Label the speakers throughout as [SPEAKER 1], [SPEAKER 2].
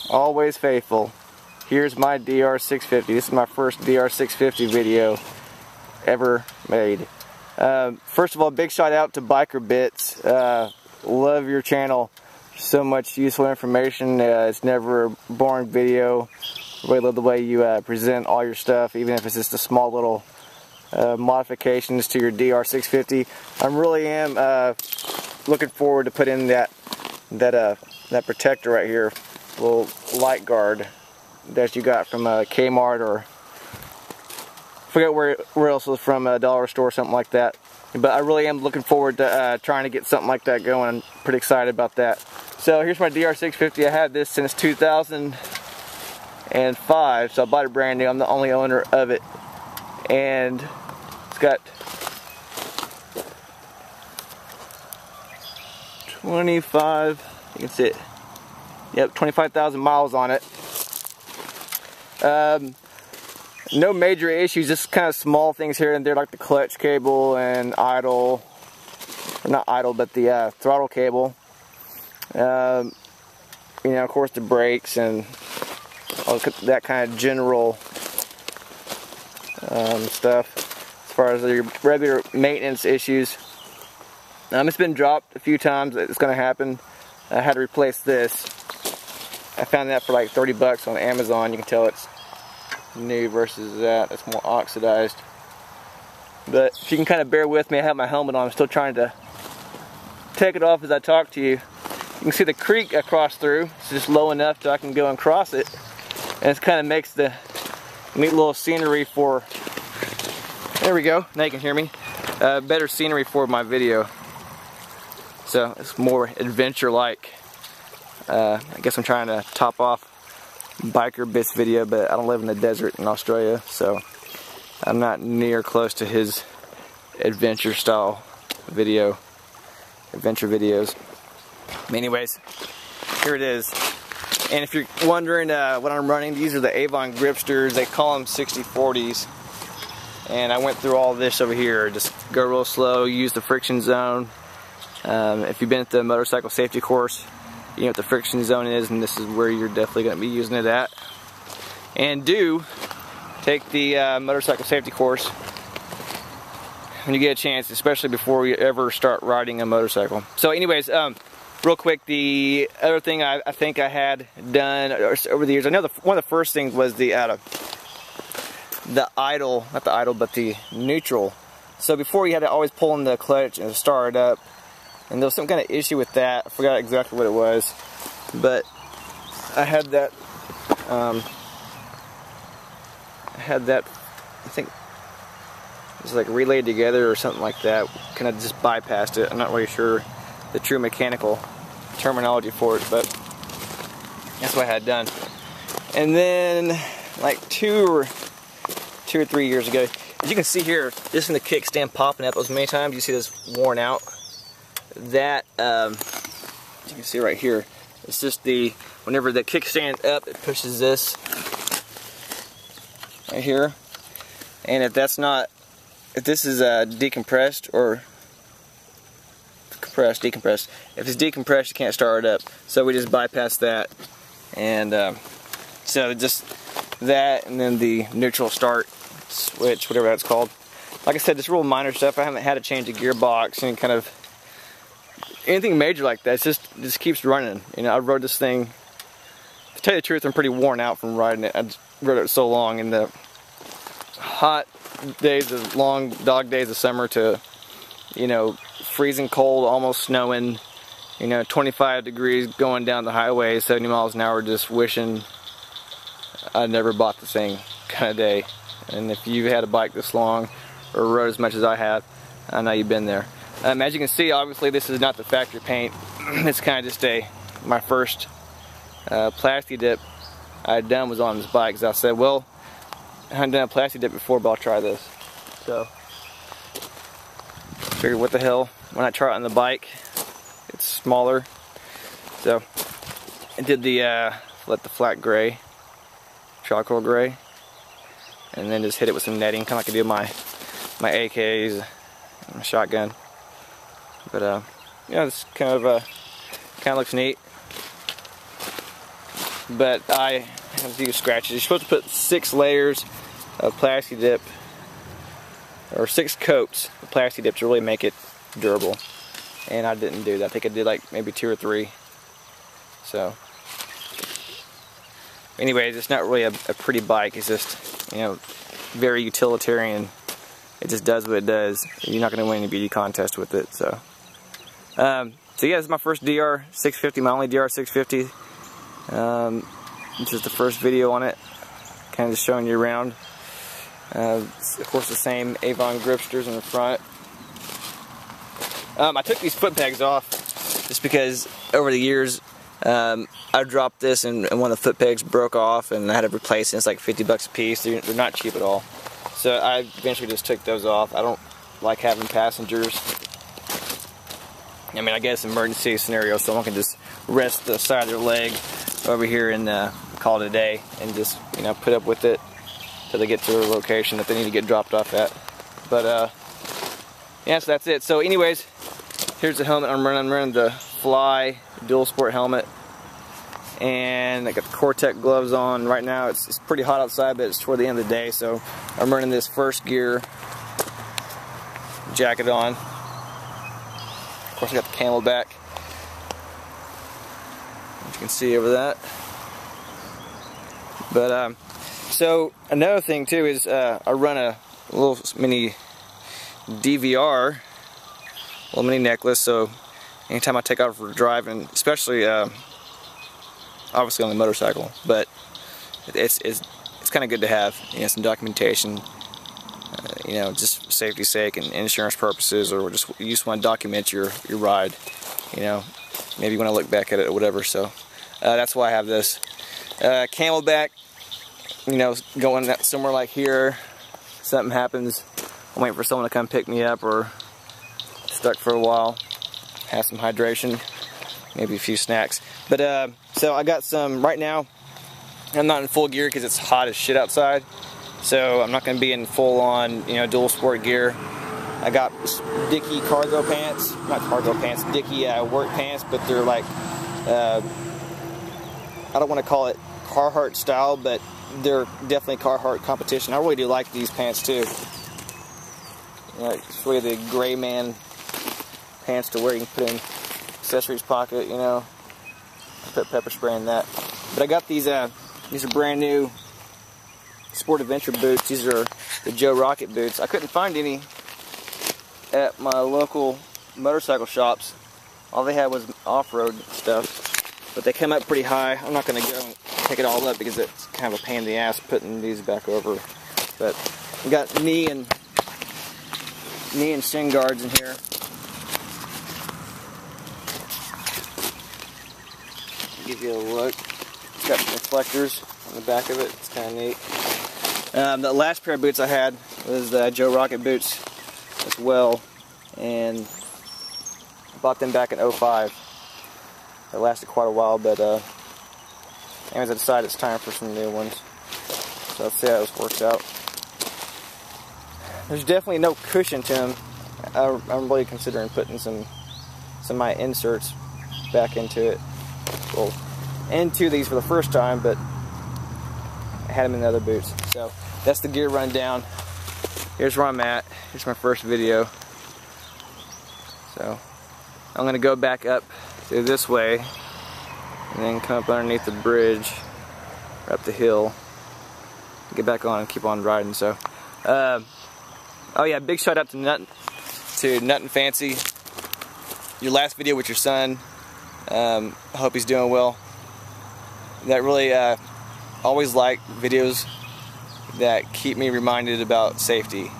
[SPEAKER 1] always faithful. Here's my DR650. This is my first DR650 video ever made. First of all, big shout out to Biker Bits. Love your channel. So much useful information. It's never a boring video. Really love the way you present all your stuff, even if it's just a small little modifications to your DR650. I really am looking forward to putting that protector right here, little light guard that you got from Kmart, or I forget where else it was, from a dollar store or something like that. But I really am looking forward to trying to get something like that going. I'm pretty excited about that. So here's my DR650. I had this since 2005, so I bought it brand new. I'm the only owner of it, and it's got 25, you can see it, yep, 25,000 miles on it. No major issues, just kind of small things here and there, like the clutch cable and idle, or not idle, but the throttle cable. You know, of course the brakes and all that kind of general stuff. As far as your regular maintenance issues, it's been dropped a few times. It's going to happen. I had to replace this. I found that for like 30 bucks on Amazon. You can tell it's new versus that. It's more oxidized. But if you can kind of bear with me, I have my helmet on. I'm still trying to take it off as I talk to you. You can see the creek I crossed through. It's just low enough that I can go and cross it. And it kind of makes the neat little scenery for, there we go, now you can hear me, better scenery for my video. So it's more adventure-like. I guess I'm trying to top off Biker Bits video, but I don't live in the desert in Australia, so I'm not near close to his adventure style adventure videos. Anyways, here it is. And if you're wondering what I'm running, these are the Avon Gripsters. They call them 6040s. And I went through all this over here. Just go real slow, use the friction zone. If you've been at the motorcycle safety course, you know what the friction zone is, and this is where you're definitely going to be using it at. And do take the motorcycle safety course when you get a chance, especially before you ever start riding a motorcycle. So anyways, real quick, the other thing I think I had done over the years, I know one of the first things was the idle, not the idle, but the neutral. So before, you had to always pull in the clutch and start it up. And there was some kind of issue with that. I forgot exactly what it was, but I had that. I think it was like relayed together or something like that. Kind of just bypassed it. I'm not really sure the true mechanical terminology for it, but that's what I had done. And then, like two or 3 years ago, as you can see here, just in the kickstand popping up those many times, you see this worn out. That, you can see right here, it's just whenever the kickstand up, it pushes this right here. And if this is decompressed or decompressed, if it's decompressed, you can't start it up. So we just bypass that. And so just that, and then the neutral start switch, whatever that's called. Like I said, just real minor stuff. I haven't had to change a gearbox and kind of anything major like that. It just keeps running. You know, I rode this thing, to tell you the truth, I'm pretty worn out from riding it. I just rode it so long in the hot days, the long dog days of summer, to, you know, freezing cold, almost snowing, you know, 25 degrees going down the highway, 70 miles an hour, just wishing I never bought the thing kind of day. And if you've had a bike this long, or rode as much as I have, I know you've been there. As you can see, obviously this is not the factory paint. It's kind of just my first plastic dip I had done was on this bike. So I said, well, I hadn't done a plastic dip before, but I'll try this. So, figured what the hell, when I try it on the bike, it's smaller. So, I did let the flat gray, charcoal gray, and then just hit it with some netting, kind of like I do my AKs, my shotgun. But yeah, this kind of looks neat. but I have a few scratches. You're supposed to put 6 layers of plasti dip, or 6 coats of plasti dip to really make it durable, and I didn't do that. I think I did like maybe 2 or 3. So anyways, it's not really a pretty bike. It's just, you know, very utilitarian. It just does what it does. You're not going to win any beauty contest with it. So yeah, this is my first DR650, my only DR650. This is the first video on it, kind of just showing you around. Of course, the same Avon gripsters in the front. I took these foot pegs off just because over the years I dropped this and one of the foot pegs broke off and I had to replace it. It's like 50 bucks a piece. They're not cheap at all. So I eventually just took those off. I don't like having passengers. I mean, I guess emergency scenario, someone can just rest the side of their leg over here and call it a day, and just, you know, put up with it till they get to their location that they need to get dropped off at. But yeah, so that's it. So anyways, here's the helmet I'm running. I'm running the Fly dual sport helmet, and I got the Cortec gloves on. Right now it's pretty hot outside, but it's toward the end of the day, so I'm running this first gear jacket on. Of course, I got the Camelback, as you can see over that. But so another thing too is I run a little mini DVR, a little mini necklace. So anytime I take out for a drive, and especially obviously on the motorcycle, but it's kind of good to have, you know, some documentation, you know, just for safety's sake and insurance purposes, or just you just want to document your ride, you know, maybe you want to look back at it or whatever. So that's why I have this Camelback. You know, going somewhere like here, something happens, I'm waiting for someone to come pick me up, or stuck for a while, have some hydration, maybe a few snacks. But so I got some right now. I'm not in full gear because it's hot as shit outside, so I'm not going to be in full on, you know, dual sport gear. I got Dickie cargo pants, not cargo pants, Dickie work pants, but they're like I don't want to call it Carhartt style, but they're definitely Carhartt competition. I really do like these pants too. You know, it's really the gray man pants to wear. You can put in accessories pocket, you know, put pepper spray in that. But I got these are brand new Sport Adventure boots. These are the Joe Rocket boots. I couldn't find any at my local motorcycle shops. All they had was off-road stuff, but they come up pretty high. I'm not going to go and pick it all up because it's kind of a pain in the ass putting these back over. But we got knee and shin guards in here. Give you a look. It's got some reflectors on the back of it. It's kind of neat. The last pair of boots I had was the Joe Rocket boots as well, and I bought them back in 05. They lasted quite a while, but anyways, I decided it's time for some new ones. So let's see how this works out. There's definitely no cushion to them. I'm really considering putting some of my inserts back into it. Well, into these for the first time, but I had them in the other boots. So that's the gear rundown. Here's where I'm at. Here's my first video. So I'm going to go back up through this way and then come up underneath the bridge or up the hill, get back on and keep on riding. So oh yeah, big shout out to Nut and Fancy. Your last video with your son, I hope he's doing well. That really always like videos that keep me reminded about safety.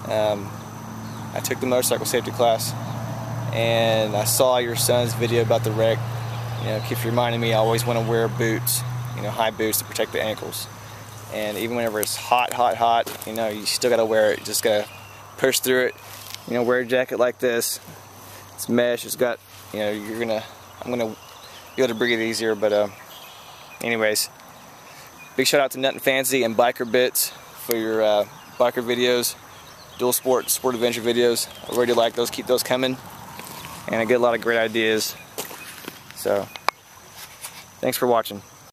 [SPEAKER 1] I took the motorcycle safety class and I saw your son's video about the wreck. You know, it keeps reminding me I always want to wear boots, you know, high boots to protect the ankles. And even whenever it's hot, you know, you still gotta wear it. You just gotta push through it. You know, wear a jacket like this. It's mesh. It's got, you know, I'm gonna be able to breathe easier. But anyways, big shout out to Nut and Fancy and Biker Bits for your biker videos, dual sport adventure videos. I really like those. Keep those coming. And I get a lot of great ideas. So, thanks for watching.